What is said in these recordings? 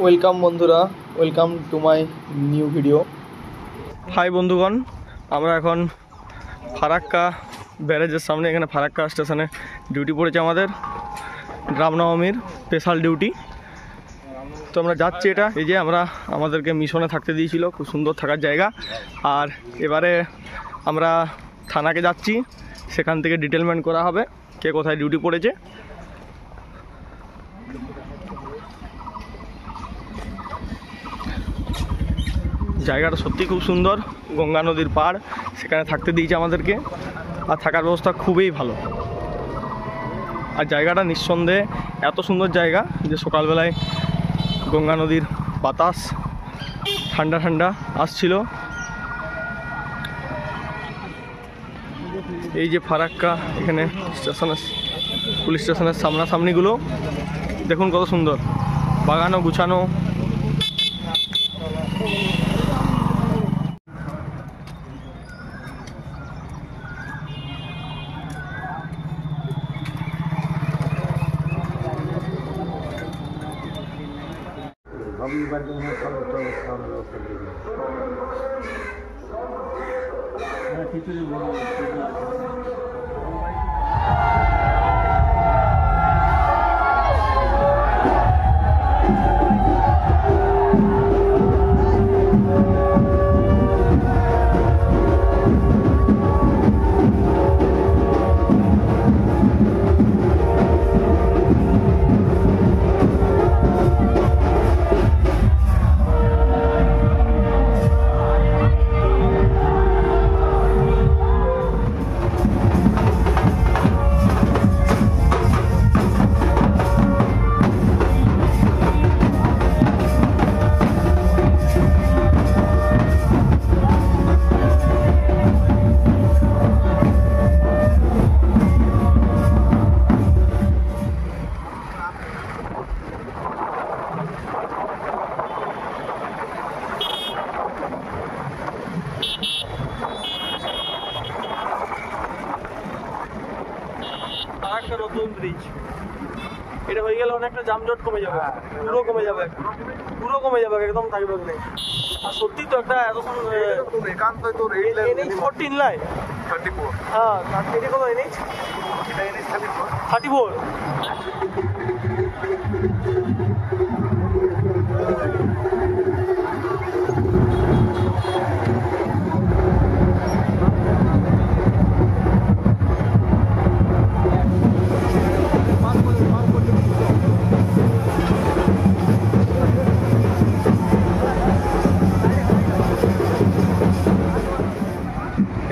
Welcome বন্ধুরা, welcome to my new video. Hi বন্ধুগণ, আমরা এখন ফারাক্কা ব্যারেজের সামনে, এখানে ফারাক্কা স্টেশনে ডিউটি পড়েছে আমাদের রামনবমীর স্পেশাল ডিউটি। তো আমরা যাচ্ছি, এটা এই যে আমাদেরকে মিশনে থাকতে দিয়েছিল, খুব সুন্দর থাকার জায়গা। আর এবারে আমরা থানাকে যাচ্ছি, সেখান থেকে ডিটেলমেন্ট করা হবে কে কোথায় ডিউটি পড়েছে। জায়গাটা সত্যি খুব সুন্দর, গঙ্গা নদীর পাড়, সেখানে থাকতে দিয়েছে আমাদেরকে। আর থাকার ব্যবস্থা খুবই ভালো। আর জায়গাটা নিঃসন্দেহে এত সুন্দর জায়গা যে সকালবেলায় গঙ্গা নদীর বাতাস ঠান্ডা ঠান্ডা আসছিল। এই যে ফারাক্কা, এখানে স্টেশনের পুলিশ স্টেশনের সামনাসামনিগুলো দেখুন কত সুন্দর, বাগানো গুছানো। নতুন ব্রিজ এটা হয়ে গেলে অনেকটা যানজট কমে যাবে, পুরো কমে যাবে, পুরো কমে যাবে, একদম থাকবে না। আর সত্যি তো একটা এত সুন্দর একান্তই তো NH 14 লাই 34, হ্যাঁ এটা কত NH? এটা NH 34।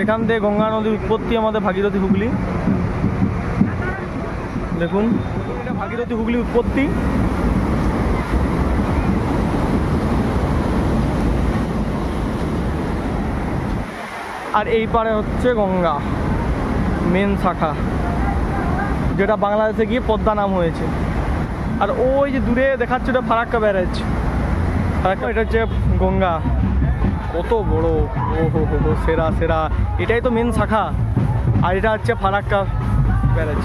এখান থেকে গঙ্গা নদীর উৎপত্তি আমাদের ভাগীরথী হুগলি। দেখুন এটা ভাগীরথী হুগলি উৎপত্তি। আর এই পারে হচ্ছে গঙ্গা মেন শাখা, যেটা বাংলাদেশে গিয়ে পদ্মা নাম হয়েছে। আর ওই যে দূরে দেখাচ্ছে ওটা ফারাক্কা ব্যারেজ। ফারাক্কা এটা হচ্ছে গঙ্গা, কত বড়, ও হো হো সেরা সেরা। এটাই তো মেন শাখা, আর এটা হচ্ছে ফারাক্কা ব্যারেজ।